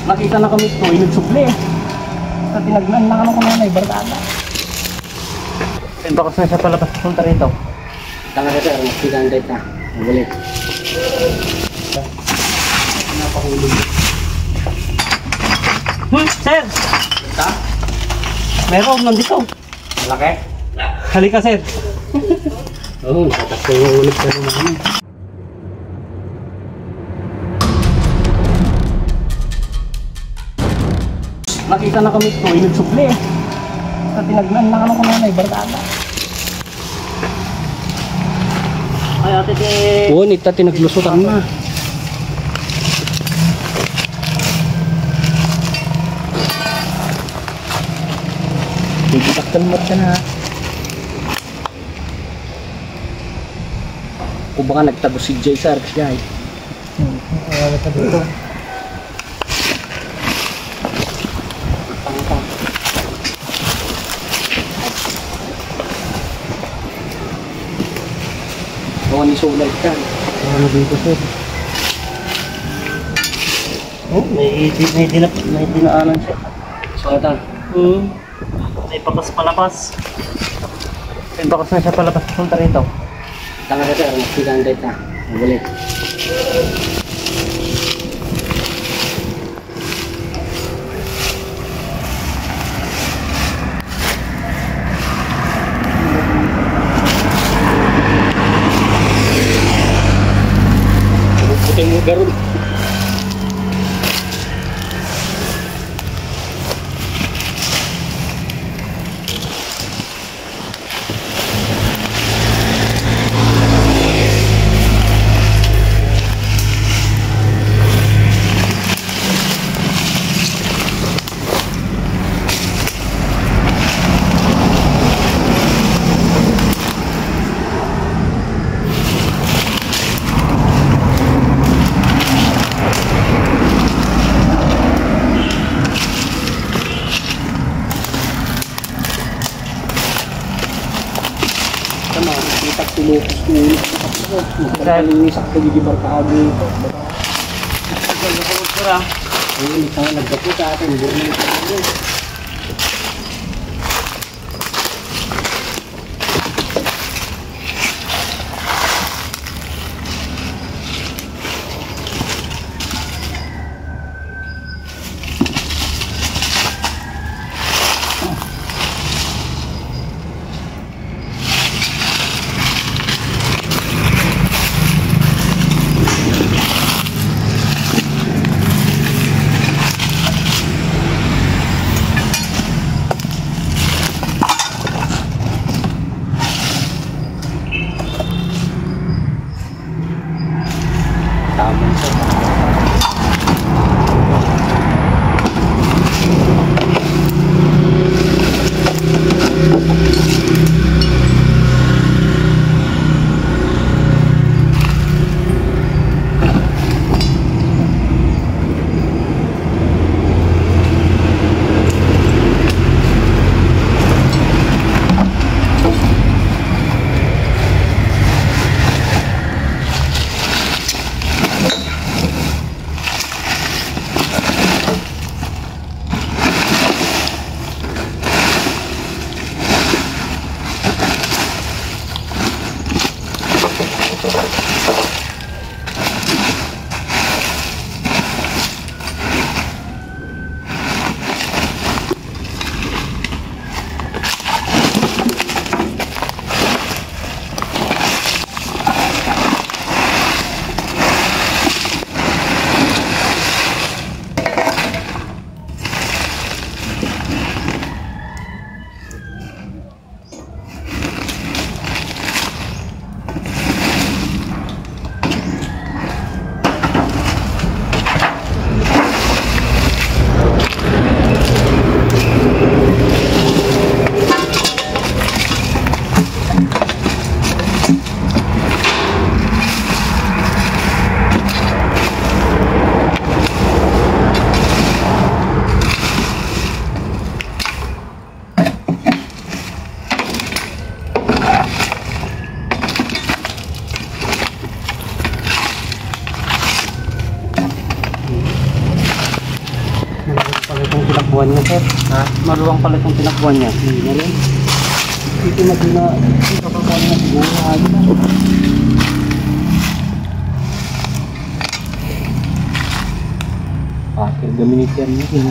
Nakita na kami ito, inugsukli. Sa tinagnan na ko nanay, barkada. Bakos na siya palabas punta rito. Tanga ka sir, mas pinanday ka. Magulit. Napahulog. Sir! Ito? Meron nandito. Malaki? Halika sir. Oo, tatas ko yung ulit ka naman. Nakita na kami ito, inugsukli. Sa tinagnan na ko nanay, barkada. Ay ate di... Oo, nita tinaglusutan na. Tigitaktan mo ka na. Kung baka nagtago si Jay Sar, siya eh. Wala ka dito. Oo, ni Sulay ka. Ano dito sir? Oh, may dinaanan siya. So, ito. May bakas palabas. May bakas na siya palabas punta rito. Tanga ka sir, mas pinanday ka. Magulit. Puting mo garun. Itak tulukos ko ulit sa kapso. Magkakalinis ako gigibar ka ako ito. Ayun, ikaw nagdapo sa akin. Burning ka rin. tinakbuhan niya, sir. Ha? Maluwang pala itong tinakbuhan niya. Hindi na rin. Dito na dito pa kami na siguro ano na. Pakir gaminit yan niya.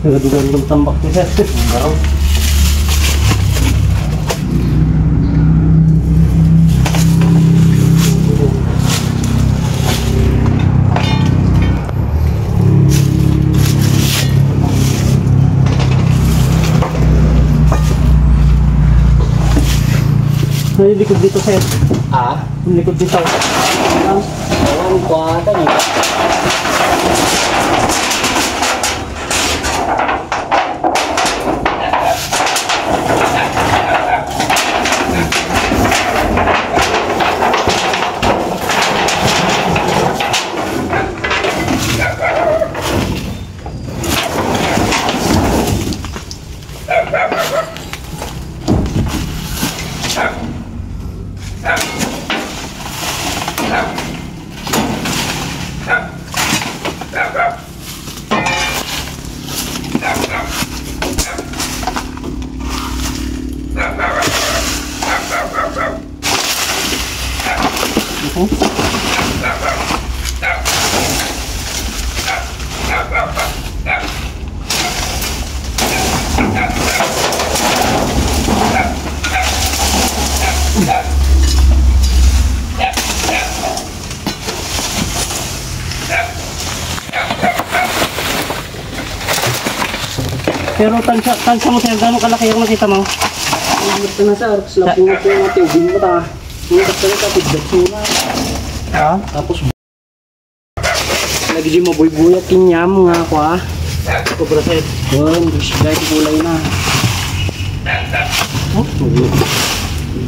Nagadugan ng tambak niya, sir. Baraw. Yung likod dito, sir. Ah? Yung likod dito. Oo, ang kuwatan eh. Pero tansya mo, sir, gano'ng kalaki yung nakita mo? Ingat ka na sa arks. Lapong po yung tubig mo ta. Ingat ka na sa feedback muna. Ha? Tapos lagi di mo buy-buyat kinyam nga ako ah. Kubra, sir. Yun, dahil kulay na. Oh,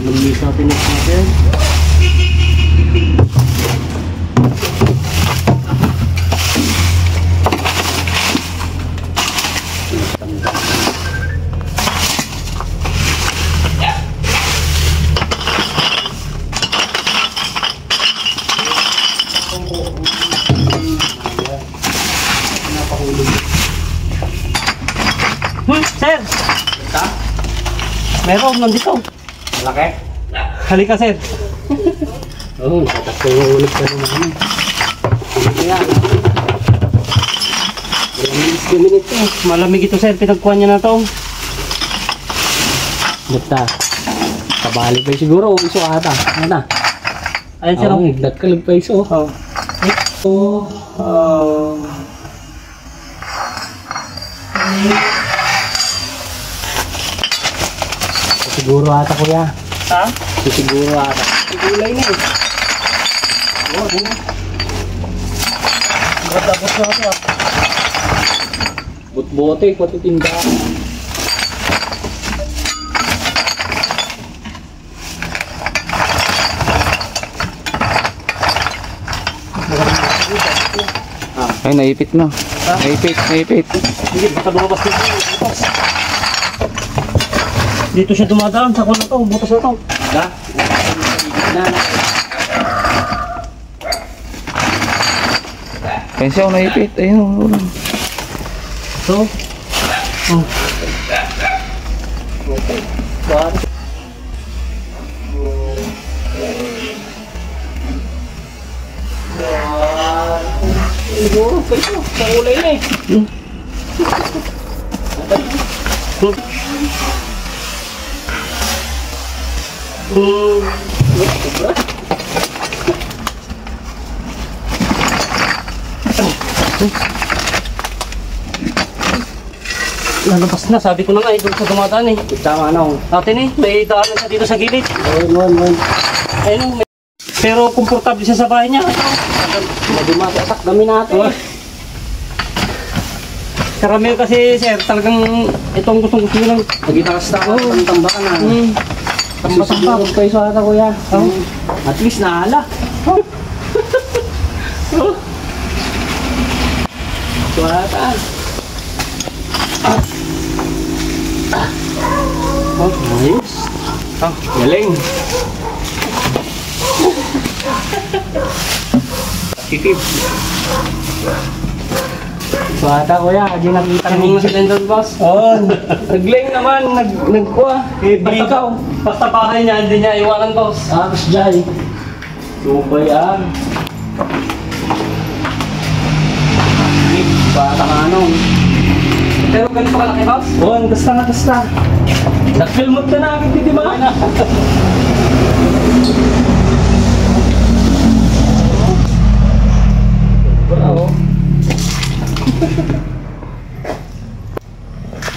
Nagli sa pinik natin. Sir! Ha? Meron, nandito. Malaki? Halika, sir. Oo, nakatakulog ka naman. Kaya, minutes eh. Malamig ito, sir. Pinagkuhan niya na to. Basta, kabali pa siguro, iso ata. Ano na? Ayan, sir. Oo, nagkalag pa iso. Siguro ata kuya. Ha? Siguro ata. Gulay na eh. Oo, ano? Tapos na ito. Bot-bote, pati tindahan. Ay, naipit na. Naipit. Hindi, baka lumabas dito. Dito siya dumadaan sa kuno to, butas na to. Da? Na. Kaya siya ako naipit. Ayun. So, oh. Kuwan. Siguro, pwede sa ulay na eh. Lalabas na, sabi ko na nga, doon sa dumadaan eh. Tama na oh. Atin eh, may daanan siya dito sa gilid. Wan. Ayun, pero komportable siya sa bahay niya. Madumasak kami natin. Karamihan kasi sir, talagang itong gustong-gusto nyo lang. Nagitakas na ako, tambakan na. Tamba-tamba. Susunod kayo sa ata kuya. At least nahala. Suwatan. Ayos. Galing. Titip. Suwata kuya, hindi nakita Ang silendon boss. Oo. Nagling naman, nagkuha. Basta bahay niya, hindi niya iwanan boss. Akas dyan. Subay ang. Bata ka anong. Pero ganito kalaki boss? Oo, kasta. Nag-filmot ka na agad, di ba? Bravo.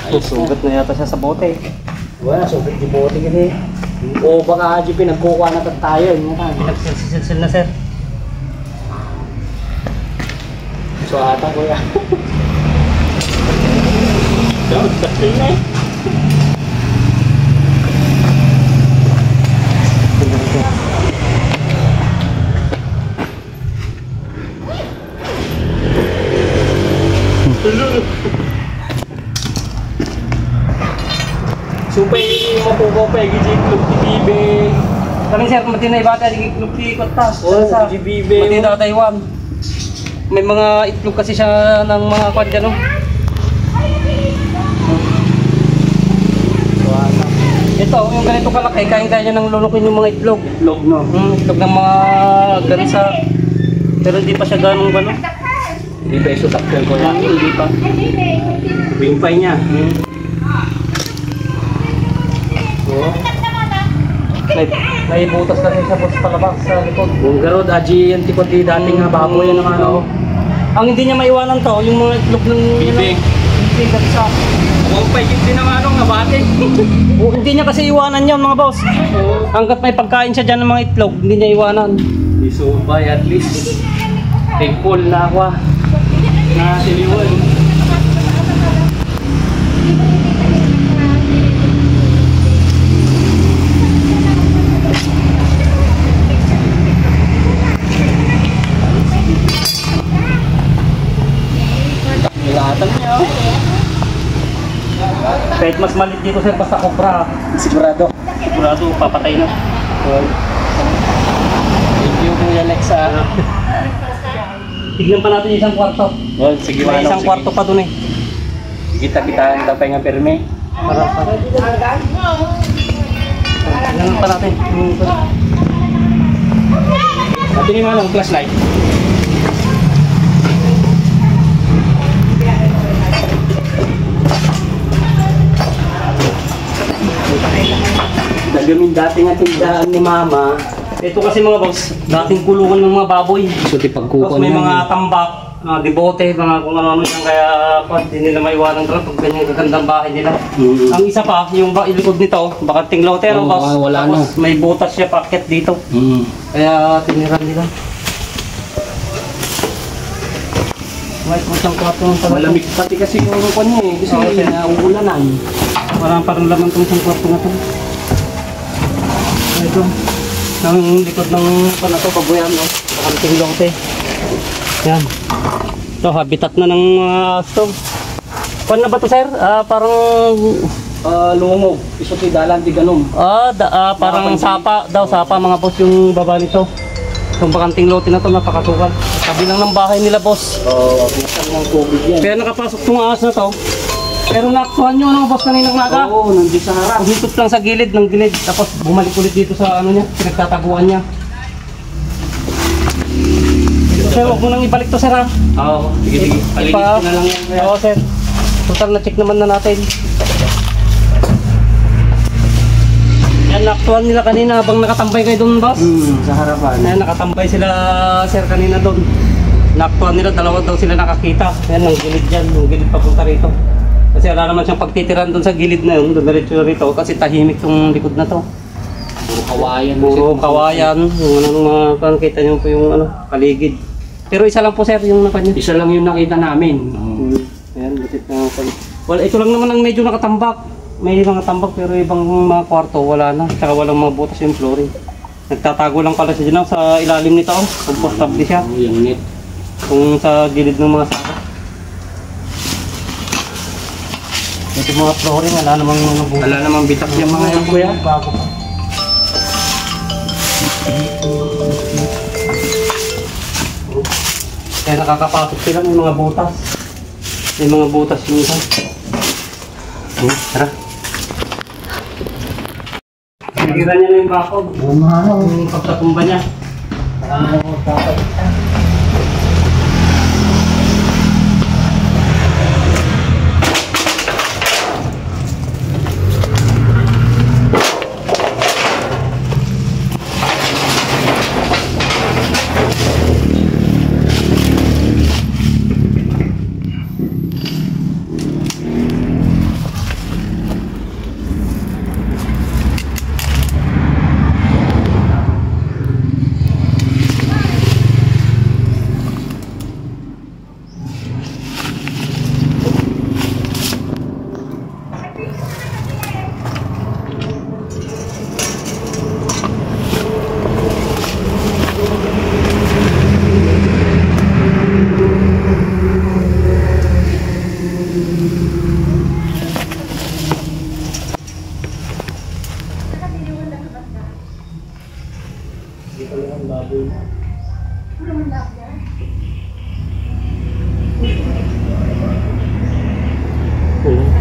Ay, sugat na yata siya sa bote. Wala, sobrang di bote ka eh. O baka adyo pinagkukuha na tayo. Pinagsisilsil na sir. So ata kuya. Dapat na eh. Supay mapukaw pa gigiklog ti bibe. Kami sir, kung mati na ibata, iklog ti kotas. Sa bibe. Mati na Taiwan. May mga itlog kasi siya ng mga kwan dyan, no? Ito, yung ganito kalaki, kain-kaya niya nang lulukin yung mga itlog. Itlog no. Itlog ng mga gansa. Pero hindi pa siya ganong gano'n. Hindi pa iso taktel ko yan. Hindi pa. Wingpay niya. Oh. May butas kasi siya po sa palabas sa likod. Kung garod, aji yan tipod di dating nga baboy yan ng ano. Ang hindi niya maiwanan to, yung mga itlog ng... Bibig. Bibig at sa... Kung pa yung din ng ano nga batik. Hindi niya kasi iwanan yun mga boss. Hanggat may pagkain siya dyan ng mga itlog, hindi niya iwanan. Di subay at least. Thankful na ako na siliwan. Nilatan niya. Kahit mas malit dito sir, basta kopra. Sigurado. Sigurado, papatay na. Thank you Kuya Lexa. Tignan pa natin yung isang kwarto. Well, sige May isang kwarto pa dun eh. Kita-kitaan daw pa nga perme. Tignan pa natin. At ini manong flashlight. Dagamin dati nga tindahan ni Mama. Ito kasi mga boss, dating kulungan ng mga baboy. So di pagkuko Tapos may mga tambak, debote, mga kung ano-ano yan. Kaya hindi nila maiwanan doon pag ganyan gagandang bahay nila. Ang isa pa, yung ilikod nito, baka tinglote ano boss. Wala Tapos may butas siya packet dito. Kaya tiniran nila. May kusang kwarto ng pala. Malamig pati kasi yung urupan niya eh. Kasi nauulanan. Walang parang laman itong isang kwarto na ito. Ito. Ang likod ng panato, pabuyan, no? Baka tinglote. Yan. Ito, habitat na ng mga asto. Kuan na ba ito, sir? Parang lungog. Iso ti dalan ti ganom. Parang sapa daw, sapa mga boss yung baba nito. Itong bakanting lote na to, napakasukal. Sabi lang ng bahay nila, boss. Minsan ng tubig yan. Kaya nakapasok itong ahas na to. Pero naaktuhan nyo, ano, boss, kaninang maga. Oo, nandiyan sa harap. Humitot lang sa gilid ng gilid. Tapos bumalik ulit dito sa ano niya, pinagtataguan niya. Sir, huwag mo nang ibalik to, sir, ha? Oo, sige. Palinis ko na lang yan. Oo, sir. Total na check naman na natin. Yan, naaktuhan nila kanina habang nakatambay kayo doon, boss. Sa harapan. Ayan, nakatambay sila, sir, kanina doon. Naaktuhan nila, dalawa daw sila nakakita. Ayan, ang gilid dyan, ang gilid papunta rito. Kasi wala naman siyang pagtitiran doon sa gilid na yun, doon diretso rito. Kasi tahimik tong likod na to. Puro kawayan. Puro kawayan. Yung ano, mga kita nyo po yung ano, paligid. Pero isa lang po, sir, yung nakanya. Isa lang yung nakita namin. Ayan, butit na po. Well, ito lang naman ang medyo nakatambak. May mga tambak pero ibang mga kwarto wala na. Tsaka walang mga butas yung flooring. Nagtatago lang pala siya dyan sa ilalim nito. Comfortable siya. Yung net. Kung sa gilid ng mga saka. Ito mga flooring, wala namang mga butas. Wala namang bitak yung mga yan, kuya. Bago pa. Kaya nakakapasok sila may mga butas. May mga butas yung isa. Tara. Nakikita niya na yung bakod. Yung pagkatumba niya.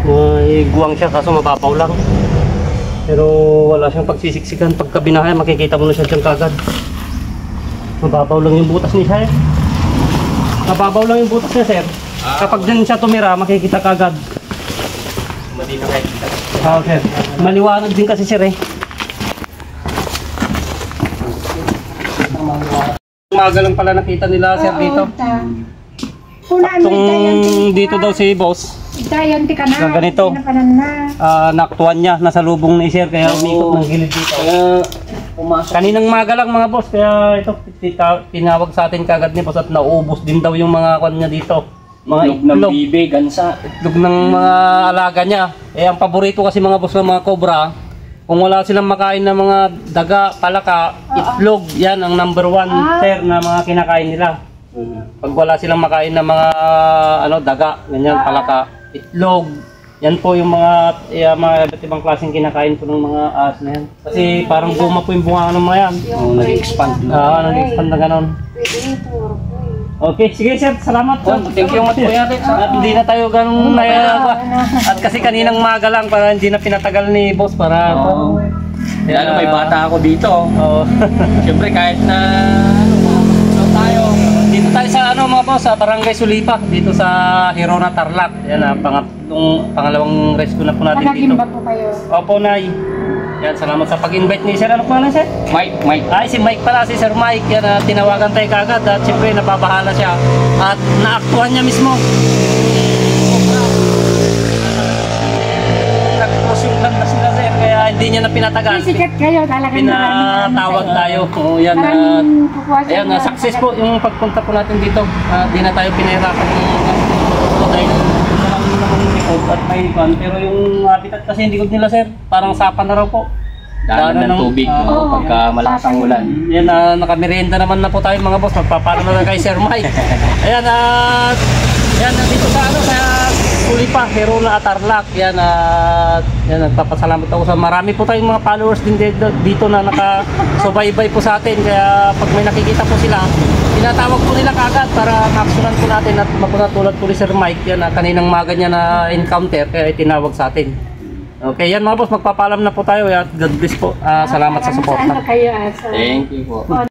May guwang siya kaso mababaw lang. Pero wala siyang pagsisiksikan. Pagka binahay, makikita mo na siya dyan kagad. Mababaw lang yung butas ni sir. Mababaw lang yung butas niya, sir. Kapag dyan siya tumira, makikita kagad. Mali na kayo kita. Oo, sir. Maliwanag din kasi, sir, eh. Umaga lang pala nakita nila, sir, dito. Itong dito daw si boss. Na ganito. Naaktuhan niya, nasa lubong ni sir, kaya umikot ng gilid dito. Kaya pumasok. Kaninang maga lang mga boss, kaya ito, tinawag sa atin kagad ni boss at naubos din daw yung mga kwan niya dito. Mga Itlog ng bibe, gansa. Itlog ng mga alaga niya. Eh, ang paborito kasi mga boss ng mga cobra, kung wala silang makain ng mga daga, palaka, itlog, yan ang number 1 sir na mga kinakain nila. Pag wala silang makain ng mga ano, daga, ganyan, palaka, itlog, yan po yung mga iba't ibang klaseng kinakain po ng mga ahas na yan. Kasi parang guma po yung bunga ng mga yan. Nag-expand na. Nag-expand na ganon. Okay, sige sir, salamat po. Thank you much kuya Alex. At hindi na tayo ganun at kasi kaninang maga lang para hindi na pinatagal ni boss para Lalo may bata ako dito. Oo. Siyempre kahit na tayo. Dito tayo sa ano mga boss, sa Barangay Sulipa, dito sa Hirona, Tarlac. Yan pangalawang rescue na po natin dito. Naging ba po kayo? Opo, Nay. Yan, salamat sa pag-invite ni Sir. Ano po na, Sir? Mike. Ay, si Mike pala, si Sir Mike. Yan, tinawagan tayo kagad at siyempre nababahala siya. At naaktuhan niya mismo. Nag-cross yung plan na sila, Sir, kaya hindi niya na pinatagal. Sisikat kayo talaga. Pinatawag tayo. Oh, yan, ayan, success po yung pagpunta po natin dito. Di na tayo pinahirapan dahil at may van. Pero yung habitat kasi hindi ko nila, sir, parang sapa na raw po. Daan ng tubig pagka malakas ang ulan. Yan, nakamerienda naman na po tayo mga boss. Magpapalo na kay Sir Mike. Ayan, yan, dito sa ano, sa Kulipa, Hero na Tarlac. Yan, yan, nagpapasalamat ako sa marami po tayong mga followers din dito na nakasubaybay po sa atin. Kaya pag may nakikita po sila, tinatawag po nila kagad para maaksunan po natin at mapatulad po ni Sir Mike. Yan, kaninang maga niya na encounter kaya tinawag sa atin. Okay, yan mga boss, magpapaalam na po tayo at God bless po. Salamat sa support. Thank you po.